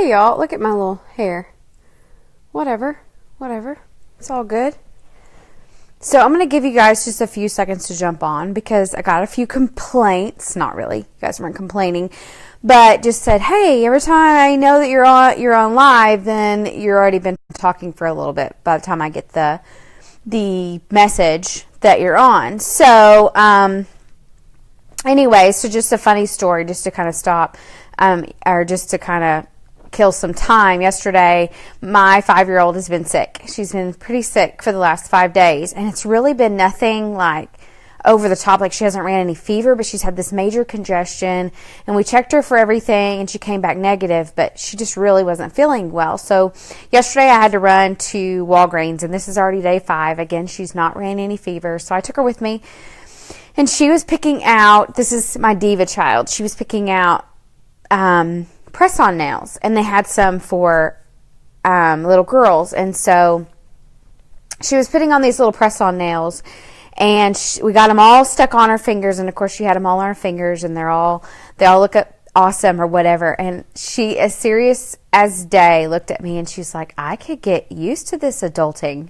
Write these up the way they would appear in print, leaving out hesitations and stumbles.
Hey y'all, look at my little hair. Whatever. It's all good. So I'm going to give you guys just a few seconds to jump on because I got a few complaints. Not really. You guys weren't complaining. But just said, hey, every time I know that you're on live, then you're already been talking for a little bit by the time I get the message that you're on. So anyway, so just a funny story just to kind of stop or just to kind of kill some time. Yesterday, my 5-year-old has been sick. She's been pretty sick for the last 5 days, and it's really been nothing like over the top. Like, she hasn't ran any fever, but she's had this major congestion, and we checked her for everything, and she came back negative, but she just really wasn't feeling well. So yesterday I had to run to Walgreens, and this is already day 5. Again, she's not ran any fever, so I took her with me, and she was picking out, this is my diva child, she was picking out press-on nails, and they had some for little girls, and so she was putting on these little press-on nails, and we got them all stuck on her fingers, and of course she had them all on her fingers, and they all look awesome or whatever, and she, as serious as day, looked at me, and she's like, I could get used to this adulting.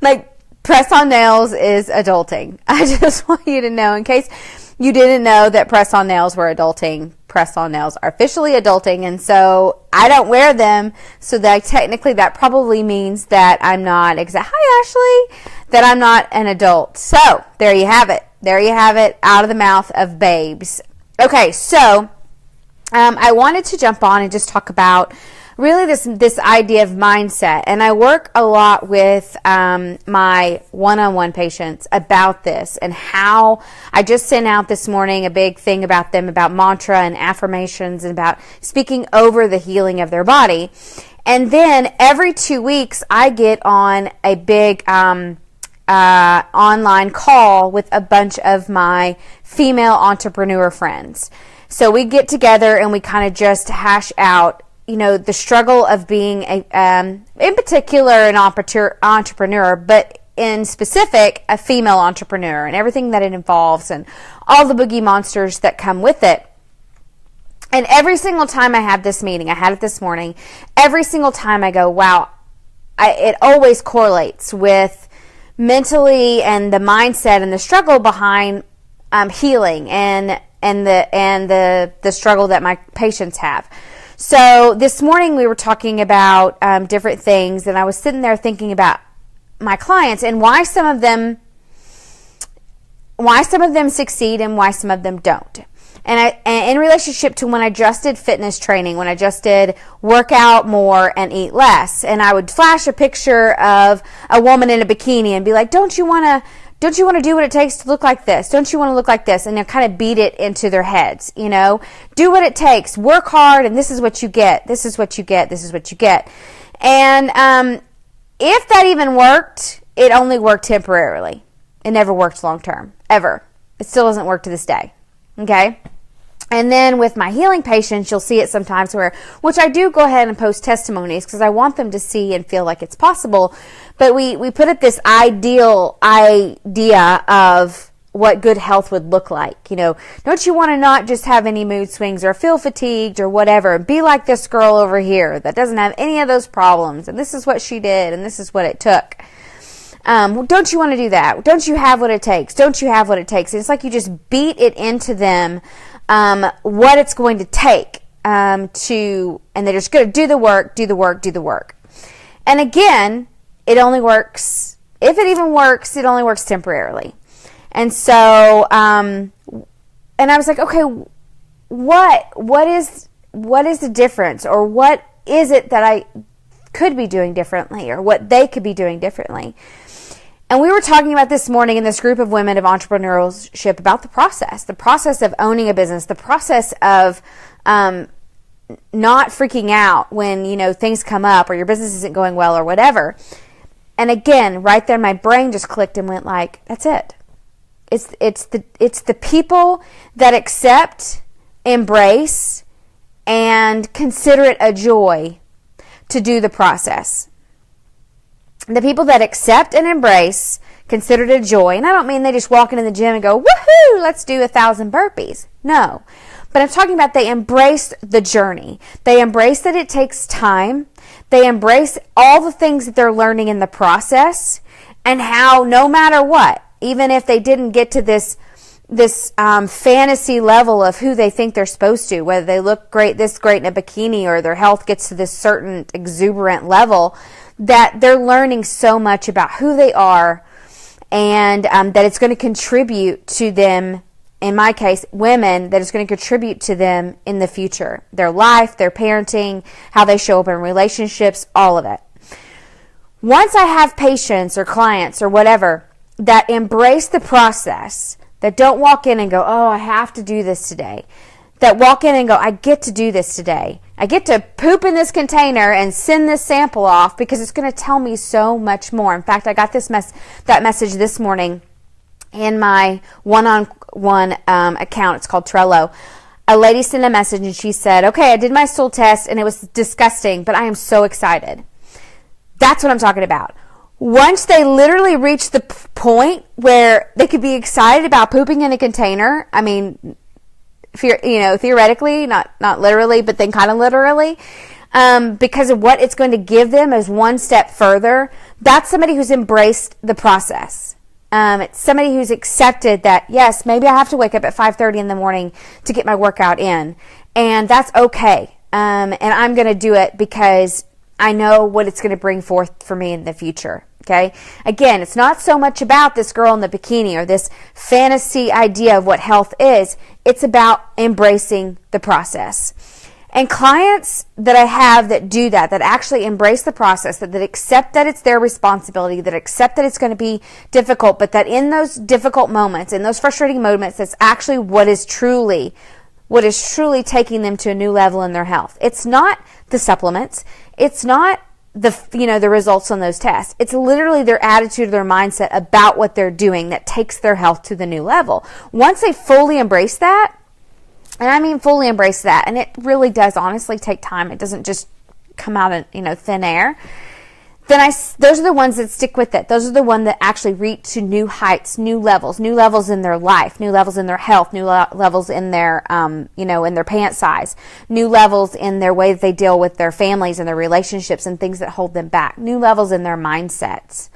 like press-on nails is adulting. I just want you to know, in case you didn't know that press-on nails were adulting. Press-on nails are officially adulting, and so I don't wear them, so that technically that probably means that I'm not hi Ashley, that I'm not an adult. So there you have it, out of the mouth of babes. Okay, so I wanted to jump on and just talk about really this idea of mindset, and I work a lot with my one-on-one patients about this, and how I just sent out this morning a big thing about them, about mantra and affirmations, and about speaking over the healing of their body. And then every 2 weeks I get on a big online call with a bunch of my female entrepreneur friends. So we get together and we kind of just hash out, the struggle of being in particular an entrepreneur, but in specific a female entrepreneur, and everything that it involves, and all the boogie monsters that come with it. And every single time I have this meeting, I had it this morning, every single time I go, wow, it always correlates with mentally and the mindset and the struggle behind healing and the struggle that my patients have. So this morning we were talking about different things, and I was sitting there thinking about my clients and why some of them succeed and why some of them don't. And in relationship to when I just did fitness training, when I just did work out more and eat less, and I would flash a picture of a woman in a bikini and be like, don't you want to do what it takes to look like this? Don't you want to look like this? And they'll kind of beat it into their heads, do what it takes, work hard, and this is what you get. This is what you get. This is what you get. And if that even worked, it only worked temporarily. It never worked long term, ever. It still doesn't work to this day. Okay? And then with my healing patients, you'll see it sometimes which I do go ahead and post testimonies because I want them to see and feel like it's possible. But we put it this ideal idea of what good health would look like. Don't you want to not just have any mood swings or feel fatigued or whatever? Be like this girl over here that doesn't have any of those problems. And this is what she did, and this is what it took. Don't you want to do that? Don't you have what it takes? Don't you have what it takes? And it's like you just beat it into them, what it's going to take and they're just going to do the work. And again, it only works, if it even works, it only works temporarily. And so, and I was like, okay, what is the difference, or what is it that I could be doing differently, or what they could be doing differently? And we were talking about this morning in this group of women of entrepreneurship about the process of owning a business, the process of not freaking out when, things come up or your business isn't going well or whatever. And again, right there, my brain just clicked and went like, that's it. It's the people that accept, embrace, and consider it a joy to do the process. The people that accept and embrace, consider it a joy. And I don't mean they just walk into the gym and go, woohoo, let's do 1,000 burpees. No. but I'm talking about they embrace the journey. They embrace that it takes time. They embrace all the things that they're learning in the process, and how no matter what, even if they didn't get to this fantasy level of who they think they're supposed to, whether they look great in a bikini or their health gets to this certain exuberant level, that they're learning so much about who they are, and that it's going to contribute to them, in my case, women, that it's going to contribute to them in the future. Their life, their parenting, how they show up in relationships, all of it. Once I have patients or clients or whatever that embrace the process, that don't walk in and go, oh, I have to do this today. That walk in and go, I get to do this today. I get to poop in this container and send this sample off because it's going to tell me so much more. In fact, I got that message this morning in my one-on-one account. It's called Trello. A lady sent a message and she said, okay, I did my stool test and it was disgusting, but I am so excited. That's what I'm talking about. Once they literally reach the point where they could be excited about pooping in a container, I mean, theoretically, not literally, but then kind of literally, because of what it's going to give them as one step further, that's somebody who's embraced the process. It's somebody who's accepted that, yes, maybe I have to wake up at 5:30 in the morning to get my workout in, and that's okay. And I'm going to do it because I know what it's going to bring forth for me in the future. Okay. Again, it's not so much about this girl in the bikini or this fantasy idea of what health is. It's about embracing the process. And clients that I have that do that actually embrace the process, that accept that it's their responsibility, that accept that it's going to be difficult, but that in those difficult moments, in those frustrating moments, that's actually what is truly taking them to a new level in their health. It's not the supplements. It's not the results on those tests. It's literally their attitude, their mindset about what they're doing that takes their health to the new level. Once they fully embrace that, and I mean fully embrace that, and it really does honestly take time. It doesn't just come out of thin air. Then those are the ones that stick with it. Those are the ones that actually reach to new heights, new levels in their life, new levels in their health, new levels in their, in their pant size, new levels in their way that they deal with their families and their relationships and things that hold them back, new levels in their mindsets.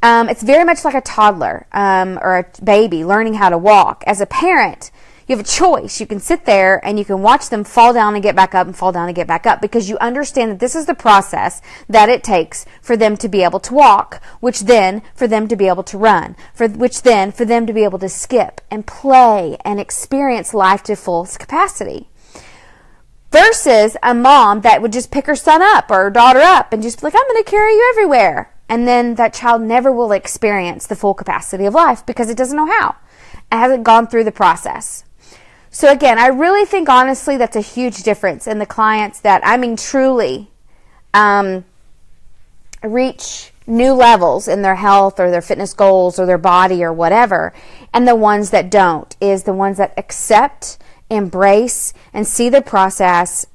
It's very much like a toddler or a baby learning how to walk. As a parent, you have a choice. You can sit there and you can watch them fall down and get back up and fall down and get back up, because you understand that this is the process that it takes for them to be able to walk, which then for them to be able to run, which then for them to be able to skip and play and experience life to full capacity. Versus a mom that would just pick her son up or her daughter up and just be like, I'm going to carry you everywhere. And then that child never will experience the full capacity of life because it doesn't know how. It hasn't gone through the process. So again, I really think honestly that's a huge difference in the clients that, truly reach new levels in their health or their fitness goals or their body or whatever, and the ones that don't is the ones that accept, embrace, and see the process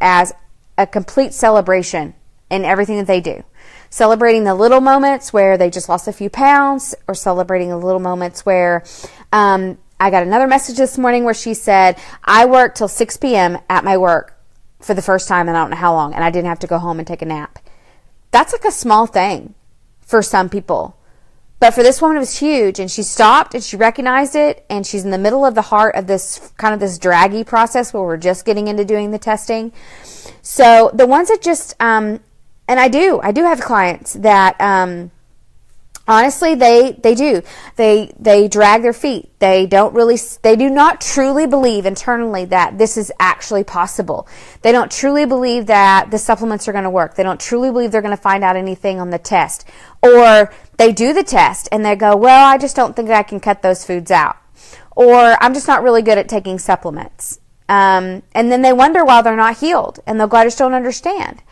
as a complete celebration in everything that they do. Celebrating the little moments where they just lost a few pounds, or celebrating the little moments where I got another message this morning where she said, I worked till 6 p.m. at my work for the first time in I don't know how long, and I didn't have to go home and take a nap. That's like a small thing for some people. But for this woman, it was huge, and she stopped and she recognized it, and she's in the middle of the heart of this kind of this draggy process where we're just getting into doing the testing. So the ones that just, and I do have clients that, honestly, they drag their feet. They do not truly believe internally that this is actually possible. They don't truly believe that the supplements are going to work. They don't truly believe they're going to find out anything on the test. Or they do the test and they go, well, I just don't think I can cut those foods out. Or I'm just not really good at taking supplements. And then they wonder why they're not healed. And they'll go, I just don't understand.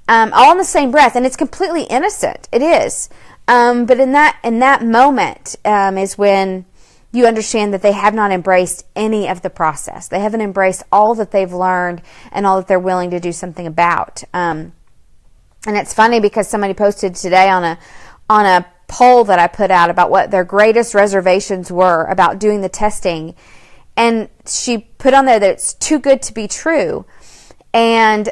All in the same breath. And it's completely innocent. It is. But in that moment is when you understand that they have not embraced any of the process. They haven't embraced all that they've learned and all that they're willing to do something about. And it's funny because somebody posted today on a poll that I put out about what their greatest reservations were about doing the testing. And she put on there that it's too good to be true. And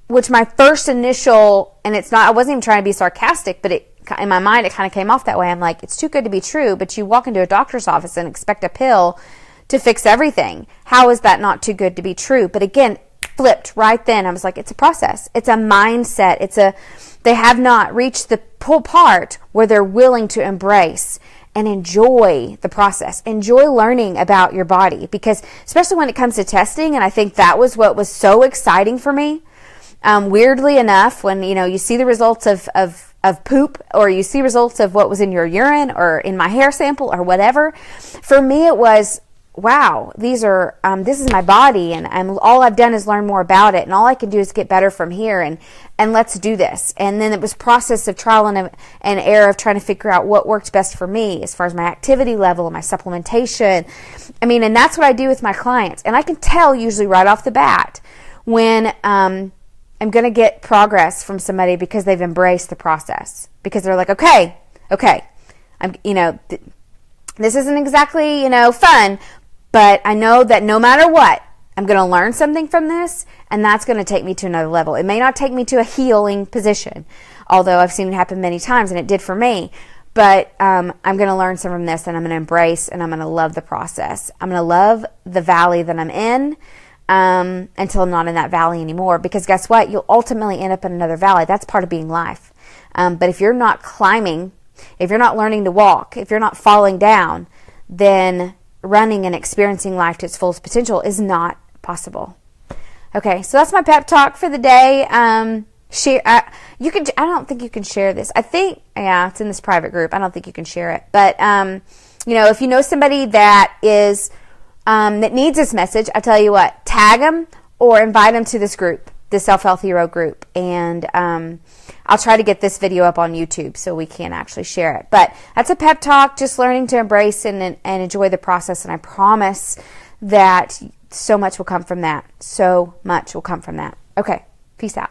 which my first initial, and it's not, I wasn't even trying to be sarcastic, but in my mind, it kind of came off that way. I'm like, it's too good to be true, but you walk into a doctor's office and expect a pill to fix everything. How is that not too good to be true? But again, flipped right then. I was like, it's a process. It's a mindset. They have not reached the pull part where they're willing to embrace and enjoy the process. Enjoy learning about your body, because especially when it comes to testing, and I think that was what was so exciting for me. Weirdly enough, when you see the results of poop, or you see results of what was in your urine or in my hair sample or whatever, for me it was, wow, this is my body, and all I've done is learn more about it, and all I can do is get better from here, and let's do this. And then it was process of trial and error of trying to figure out what worked best for me as far as my activity level and my supplementation. And that's what I do with my clients. And I can tell usually right off the bat when I'm going to get progress from somebody because they've embraced the process, because they're like, okay, this isn't exactly, fun, but I know that no matter what, I'm going to learn something from this, and that's going to take me to another level. It may not take me to a healing position, although I've seen it happen many times, and it did for me. But I'm going to learn some from this, and I'm going to embrace, and I'm going to love the process. I'm going to love the valley that I'm in until I'm not in that valley anymore. Because guess what? You'll ultimately end up in another valley. That's part of being life. But if you're not climbing, if you're not learning to walk, if you're not falling down, then running and experiencing life to its fullest potential is not possible. Okay, so that's my pep talk for the day. I don't think you can share this. I think, it's in this private group. I don't think you can share it. But, if you know somebody that is, that needs this message, I tell you what, tag them or invite them to this group, the Self-Health Hero group. And, I'll try to get this video up on YouTube so we can actually share it. But that's a pep talk, just learning to embrace and enjoy the process. And I promise that so much will come from that. So much will come from that. Okay, peace out.